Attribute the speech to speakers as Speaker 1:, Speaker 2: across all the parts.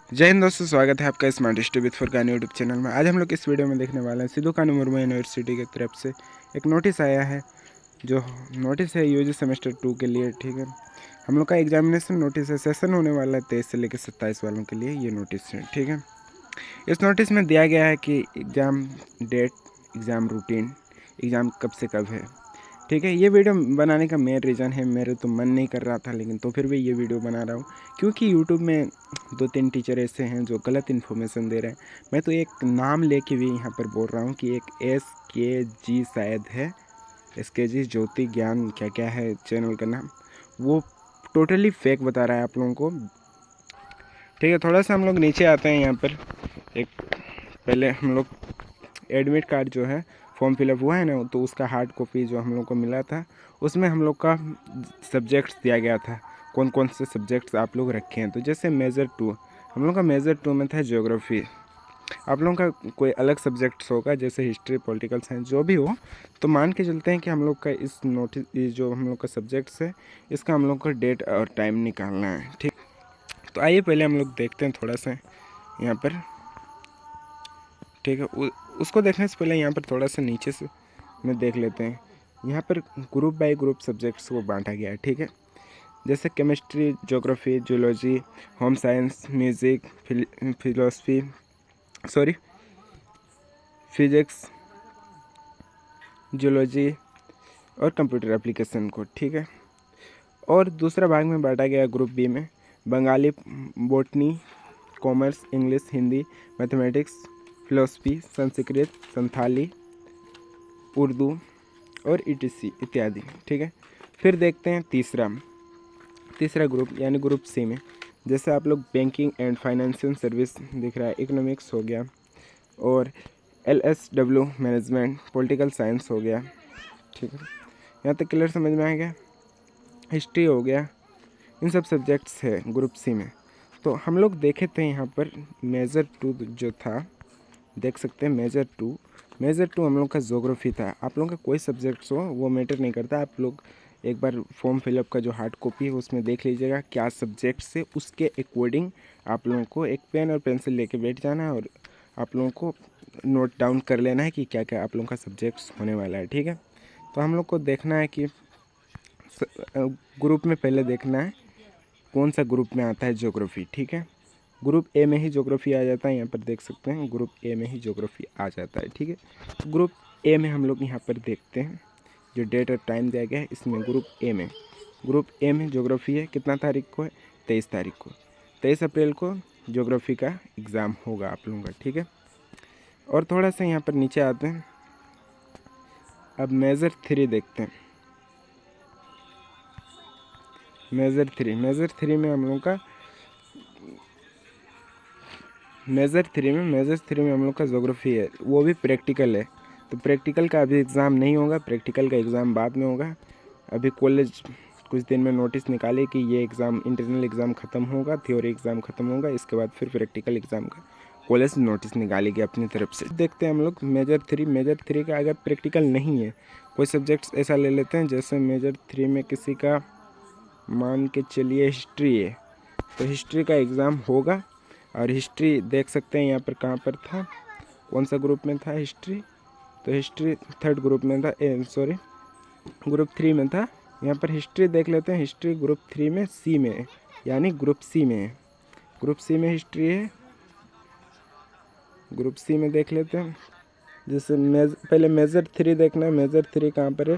Speaker 1: जय हिंद दोस्तों, स्वागत है आपका smart study with Furqan YouTube channel में। आज हम लोग इस वीडियो में देखने वाले हैं सिद्धू कानू मुर्मू यूनिवर्सिटी की तरफ से एक नोटिस आया है। जो नोटिस है यूजी सेमेस्टर 2 के लिए, ठीक है। हम लोग का एग्जामिनेशन नोटिस है, सेशन होने वाला है 23 से लेकर 27 वालों के लिए ये नोटिस है, ठीक है। इस नोटिस में दिया गया है कि exam date, exam routine, exam कब से कब है, ठीक है। ये वीडियो बनाने का मेन रीज़न है, मेरे तो मन नहीं कर रहा था लेकिन तो फिर भी ये वीडियो बना रहा हूँ क्योंकि यूट्यूब में 2-3 टीचर ऐसे हैं जो गलत इन्फॉर्मेशन दे रहे हैं। मैं तो एक नाम लेके भी यहाँ पर बोल रहा हूँ कि एक SKG शायद है, SKG ज्योति ज्ञान क्या क्या है चैनल का नाम, वो टोटली फेक बता रहा है आप लोगों को, ठीक है। थोड़ा सा हम लोग नीचे आते हैं। यहाँ पर एक पहले हम लोग एडमिट कार्ड जो है फॉर्म फिलअप हुआ है ना, तो उसका हार्ड कॉपी जो हम लोग को मिला था उसमें हम लोग का सब्जेक्ट्स दिया गया था, कौन कौन से सब्जेक्ट्स आप लोग रखे हैं। तो जैसे मेजर 2, हम लोग का मेजर 2 में था ज्योग्राफी। आप लोगों का कोई अलग सब्जेक्ट्स होगा जैसे हिस्ट्री, पॉलिटिकल साइंस, जो भी हो। तो मान के चलते हैं कि हम लोग का इस नोटिस, ये जो हम लोग का सब्जेक्ट्स है, इसका हम लोग का डेट और टाइम निकालना है, ठीक। तो आइए पहले हम लोग देखते हैं थोड़ा सा यहाँ पर, ठीक है। उसको देखने से पहले यहाँ पर थोड़ा सा नीचे से में देख लेते हैं। यहाँ पर ग्रुप बाय ग्रुप सब्जेक्ट्स को बांटा गया है, ठीक है। जैसे chemistry, geography, zoology, home science, music, philosophy, sorry physics, zoology और कंप्यूटर एप्लीकेशन को, ठीक है। और दूसरा भाग में बांटा गया ग्रुप बी में Bengali, botany, commerce, English, Hindi, mathematics, philosophy, Sanskrit, Santhali, Urdu और ETC इत्यादि, ठीक है। फिर देखते हैं तीसरा ग्रुप यानी ग्रुप सी में, जैसे आप लोग बैंकिंग एंड फाइनेंशियल सर्विस दिख रहा है, इकोनॉमिक्स हो गया, और LSW मैनेजमेंट, पॉलिटिकल साइंस हो गया, ठीक है। यहाँ तक क्लियर समझ में आ गया। हिस्ट्री हो गया, इन सब सब्जेक्ट्स है ग्रुप सी में। तो हम लोग देखे थे यहाँ पर मेजर 2 जो था, देख सकते हैं मेजर टू हम लोग का ज्योग्राफी था। आप लोगों का कोई सब्जेक्ट्स हो वो मैटर नहीं करता, आप लोग एक बार फॉर्म फिलअप का जो हार्ड कॉपी है उसमें देख लीजिएगा क्या सब्जेक्ट्स है, उसके अकॉर्डिंग आप लोगों को एक पेन और पेंसिल लेके बैठ जाना है और आप लोगों को नोट डाउन कर लेना है कि क्या क्या आप लोगों का सब्जेक्ट्स होने वाला है, ठीक है। तो हम लोग को देखना है कि ग्रुप में पहले देखना है कौन सा ग्रुप में आता है ज्योग्राफी, ठीक है। ग्रुप ए में ही ज्योग्राफी आ जाता है, यहाँ पर देख सकते हैं ग्रुप ए में ही ज्योग्राफी आ जाता है, ठीक है। तो ग्रुप ए में हम लोग यहाँ पर देखते हैं जो डेट और टाइम दिया गया है इसमें ग्रुप ए में ज्योग्राफी है, कितना तारीख को है, 23 तारीख को, 23 अप्रैल को ज्योग्राफी का एग्ज़ाम होगा आप लोगों का, ठीक है। और थोड़ा सा यहाँ पर नीचे आते हैं, अब मेजर 3 देखते हैं। मेजर थ्री में हम लोग का मेजर थ्री में हम लोग का ज्योग्राफी है, वो भी प्रैक्टिकल है। तो प्रैक्टिकल का अभी एग्ज़ाम नहीं होगा, प्रैक्टिकल का एग्ज़ाम बाद में होगा। अभी कॉलेज कुछ दिन में नोटिस निकाले कि ये एग्ज़ाम, इंटरनल एग्ज़ाम ख़त्म होगा, थ्योरी एग्ज़ाम ख़त्म होगा, इसके बाद फिर प्रैक्टिकल एग्ज़ाम का कॉलेज नोटिस निकालेगी अपनी तरफ से। देखते हैं हम लोग मेजर थ्री का अगर प्रैक्टिकल नहीं है, कोई सब्जेक्ट्स ऐसा ले लेते हैं जैसे मेजर 3 में किसी का मान के चलिए हिस्ट्री है, तो हिस्ट्री का एग्ज़ाम होगा। और हिस्ट्री देख सकते हैं यहाँ पर कहाँ पर था, कौन सा ग्रुप में था हिस्ट्री, तो हिस्ट्री थर्ड ग्रुप में था, ग्रुप 3 में था। यहाँ पर हिस्ट्री देख लेते हैं, हिस्ट्री ग्रुप 3 में सी में है, यानी ग्रुप सी में है, ग्रुप सी में हिस्ट्री है, ग्रुप सी में देख लेते हैं। जैसे पहले मेजर 3 देखना है, मेजर 3 कहाँ पर है,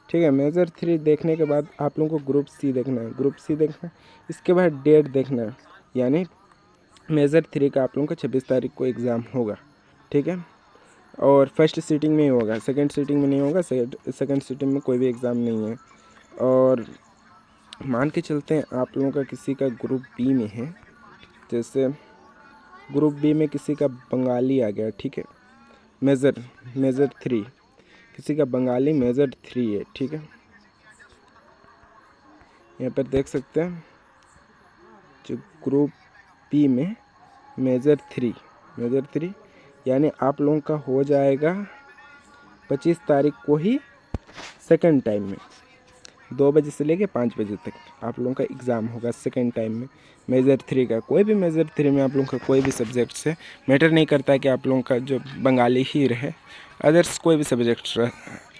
Speaker 1: ठीक है। मेजर 3 देखने के बाद आप लोगों को ग्रुप सी देखना है, इसके बाद डेट देखना है, यानी मेजर 3 का आप लोगों का 26 तारीख को एग्ज़ाम होगा, ठीक है। और फर्स्ट सीटिंग में ही होगा, सेकंड सीटिंग में नहीं होगा, सेकंड सीटिंग में कोई भी एग्ज़ाम नहीं है। और मान के चलते हैं आप लोगों का किसी का ग्रुप बी में है, जैसे ग्रुप बी में किसी का बंगाली आ गया, ठीक है। मेजर 3 किसी का बंगाली मेजर 3 है, ठीक है। यहाँ पर देख सकते हैं जो ग्रुप बी में मेजर थ्री यानी आप लोगों का हो जाएगा 25 तारीख को ही सेकंड टाइम में। 2 बजे से लेके 5 बजे तक आप लोगों का एग्ज़ाम होगा सेकेंड टाइम में मेजर 3 का। कोई भी मेजर 3 में आप लोगों का कोई भी सब्जेक्ट से मैटर नहीं करता है कि आप लोगों का जो बंगाली ही रहे, अदर्स कोई भी सब्जेक्ट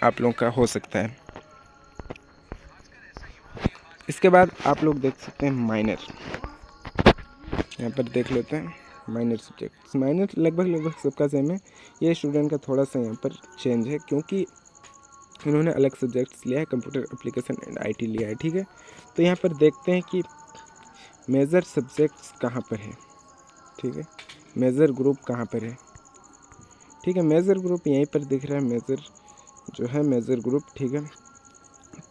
Speaker 1: आप लोगों का हो सकता है। इसके बाद आप लोग देख सकते हैं माइनर, यहाँ पर देख लेते हैं माइनर सब्जेक्ट। माइनर लगभग सबका सेम है, ये स्टूडेंट का थोड़ा सा यहाँ पर चेंज है क्योंकि इन्होंने अलग सब्जेक्ट्स लिया है, कंप्यूटर एप्लीकेशन एंड आईटी लिया है, ठीक है। तो यहाँ पर देखते हैं कि मेजर सब्जेक्ट्स कहाँ पर है, ठीक है, मेजर ग्रुप कहाँ पर है, ठीक है। मेजर ग्रुप यहीं पर दिख रहा है, मेजर जो है मेजर ग्रुप, ठीक है।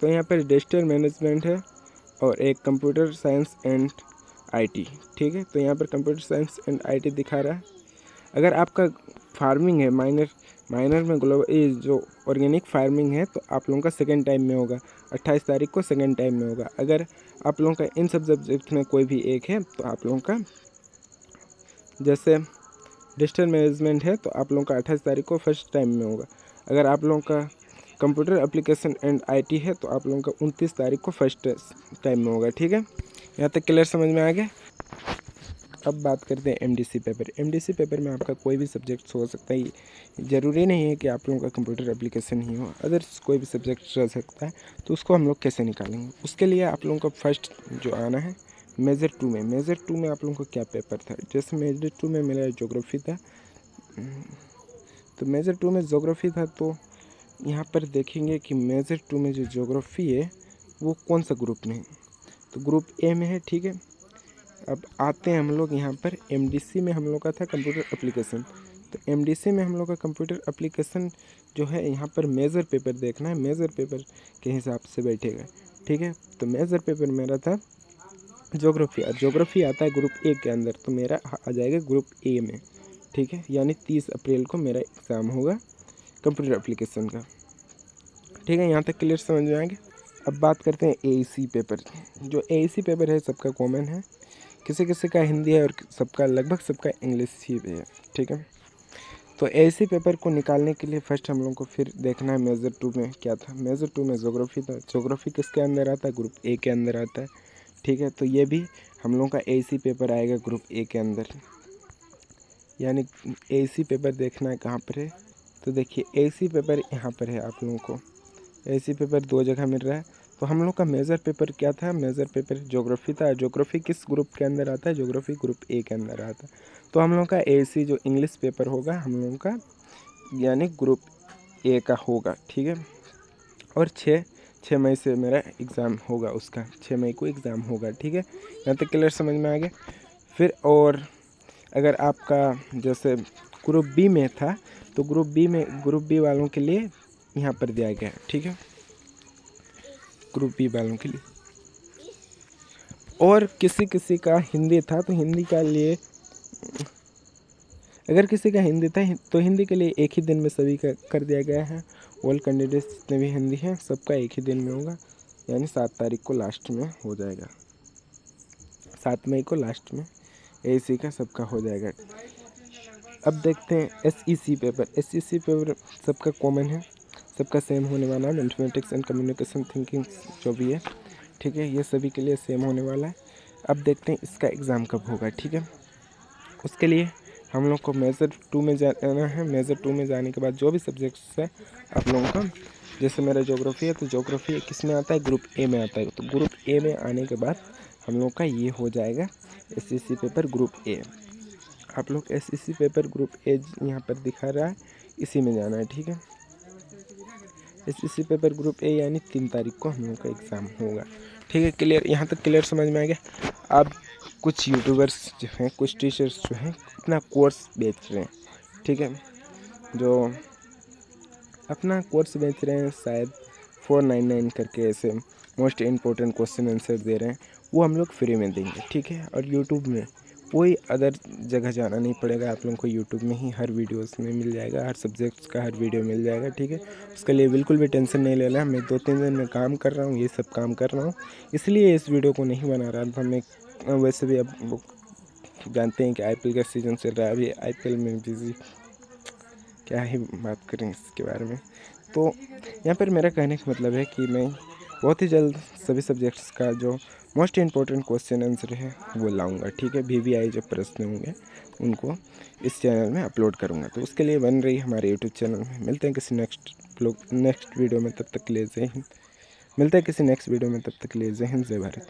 Speaker 1: तो यहाँ पर डिजिटल मैनेजमेंट है और एक कंप्यूटर साइंस एंड आईटी, ठीक है। तो यहाँ पर कंप्यूटर साइंस एंड आईटी दिखा रहा है। अगर आपका फार्मिंग है माइनर में ग्लोबल जो ऑर्गेनिक फार्मिंग है तो आप लोगों का सेकेंड टाइम में होगा, 28 तारीख को सेकेंड टाइम में होगा। अगर आप लोगों का इन सब सब्जेक्ट में कोई भी एक है तो आप लोगों का जैसे डिजिटल मैनेजमेंट है तो आप लोगों का 28 तारीख को फर्स्ट टाइम में होगा। अगर आप लोगों का कंप्यूटर एप्लीकेशन एंड आईटी है तो आप लोगों का 29 तारीख को फर्स्ट टाइम में होगा, ठीक है। यहाँ तक क्लियर समझ में आ गया। अब बात करते हैं एमडीसी पेपर। एमडीसी पेपर में आपका कोई भी सब्जेक्ट हो सकता है, ज़रूरी नहीं है कि आप लोगों का कंप्यूटर एप्लीकेशन ही हो, अदर्स कोई भी सब्जेक्ट रह सकता है। तो उसको हम लोग कैसे निकालेंगे, उसके लिए आप लोगों का फर्स्ट जो आना है मेजर 2 में। मेजर 2 में आप लोगों को क्या पेपर था, जैसे मेजर 2 में मेरा ज्योग्राफी था, तो मेजर 2 में ज्योग्राफी था। तो यहाँ पर देखेंगे कि मेजर 2 में जो ज्योग्राफी है वो कौन सा ग्रुप में है, तो ग्रुप ए में है, ठीक है। अब आते हैं हम लोग यहाँ पर एमडीसी में हम लोग का था कंप्यूटर एप्लीकेशन। तो एमडीसी में हम लोग का कंप्यूटर एप्लीकेशन जो है यहाँ पर मेजर पेपर देखना है, मेजर पेपर के हिसाब से बैठेगा, ठीक है। तो मेजर पेपर मेरा था ज्योग्राफी, और ज्योग्राफी आता है ग्रुप ए के अंदर, तो मेरा आ जाएगा ग्रुप ए में, ठीक है। यानी 30 अप्रैल को मेरा एग्ज़ाम होगा कंप्यूटर एप्लीकेशन का, ठीक है। यहाँ तक क्लियर समझ में आएंगे। अब बात करते हैं एईसी पेपर। जो एईसी पेपर है सबका कॉमन है, किसी किसी का हिंदी है और सबका लगभग सबका इंग्लिश ही है, ठीक है। तो एईसी पेपर को निकालने के लिए फर्स्ट हम लोग को फिर देखना है मेजर 2 में क्या था। मेजर 2 में ज्योग्राफी था, ज्योग्राफी किसके अंदर आता है, ग्रुप ए के अंदर आता है, ठीक है। तो ये भी हम लोगों का एईसी पेपर आएगा ग्रुप ए के अंदर। यानी एईसी पेपर देखना है कहाँ पर है, तो देखिए एईसी पेपर यहाँ पर है। आप लोगों को एईसी पेपर 2 जगह मिल रहा है। तो हम लोग का मेजर पेपर क्या था, मेजर पेपर ज्योग्राफी था। ज्योग्राफी किस ग्रुप के अंदर आता है, ज्योग्राफी ग्रुप ए के अंदर आता है। तो हम लोग का एसी जो इंग्लिश पेपर होगा हम लोगों का यानी ग्रुप ए का होगा, ठीक है। और 6 मई से मेरा एग्ज़ाम होगा, उसका 6 मई को एग्ज़ाम होगा, ठीक है। यहाँ तक क्लियर समझ में आ गया। फिर और अगर आपका जैसे ग्रुप बी में था तो ग्रुप बी वालों के लिए यहाँ पर दिया गया है, ठीक है, ग्रुप बी वालों के लिए। और किसी का हिंदी था तो हिंदी का लिए अगर किसी का हिंदी था तो हिंदी के लिए एक ही दिन में सभी का कर दिया गया है। ऑल कैंडिडेट्स जितने भी हिंदी हैं सबका एक ही दिन में होगा, यानी 7 तारीख को लास्ट में हो जाएगा, 7 मई को लास्ट में एसी का सबका हो जाएगा। अब देखते हैं एसईसी पेपर। एसईसी पेपर सबका कॉमन है, सबका सेम होने वाला है। मैथमेटिक्स एंड कम्युनिकेशन थिंकिंग जो भी है, ठीक है, ये सभी के लिए सेम होने वाला है। अब देखते हैं इसका एग्ज़ाम कब होगा, ठीक है। उसके लिए हम लोग को मेजर 2 में जाना है। मेजर 2 में जाने के बाद जो भी सब्जेक्ट्स है आप लोगों का, जैसे मेरा ज्योग्राफी है तो ज्योग्राफी किस में आता है, ग्रुप ए में आता है। तो ग्रुप ए में आने के बाद हम लोग का ये हो जाएगा एसईसी पेपर ग्रुप ए। आप लोग एसईसी पेपर ग्रुप ए यहाँ पर दिखा रहा है, इसी में जाना है, ठीक है। एसईसी पेपर ग्रुप ए यानी 3 तारीख को हम लोग का एग्ज़ाम होगा, ठीक है। क्लियर, यहाँ तक क्लियर समझ में आ गया। अब कुछ यूट्यूबर्स जो हैं, कुछ टीचर्स जो हैं अपना कोर्स बेच रहे हैं, ठीक है, जो अपना कोर्स बेच रहे हैं शायद 499 करके, ऐसे मोस्ट इम्पोर्टेंट क्वेश्चन आंसर दे रहे हैं, वो हम लोग फ्री में देंगे, ठीक है। और यूट्यूब में कोई अदर जगह जाना नहीं पड़ेगा, आप लोगों को यूट्यूब में ही हर वीडियोस में मिल जाएगा, हर सब्जेक्ट्स का हर वीडियो मिल जाएगा, ठीक है। उसके लिए बिल्कुल भी टेंशन नहीं लेना है। मैं 2-3 दिन में काम कर रहा हूँ, ये सब काम कर रहा हूँ, इसलिए इस वीडियो को नहीं बना रहा था मैं। वैसे भी अब जानते हैं कि आईपीएल का सीज़न चल रहा है, अभी आईपीएल में बिजी, क्या ही बात करें इसके बारे में। तो यहाँ पर मेरा कहने का मतलब है कि मैं बहुत ही जल्द सभी सब्जेक्ट्स का जो मोस्ट इम्पोर्टेंट क्वेश्चन आंसर है वो लाऊंगा, ठीक है। VVI जो प्रश्न होंगे उनको इस चैनल में अपलोड करूंगा, तो उसके लिए बन रही हमारे यूट्यूब चैनल में। मिलते हैं किसी नेक्स्ट वीडियो में, तब तक के लिए जय हिंद। मिलते हैं किसी नेक्स्ट वीडियो में, तब तक के लिए जय हिंद, जय भारत।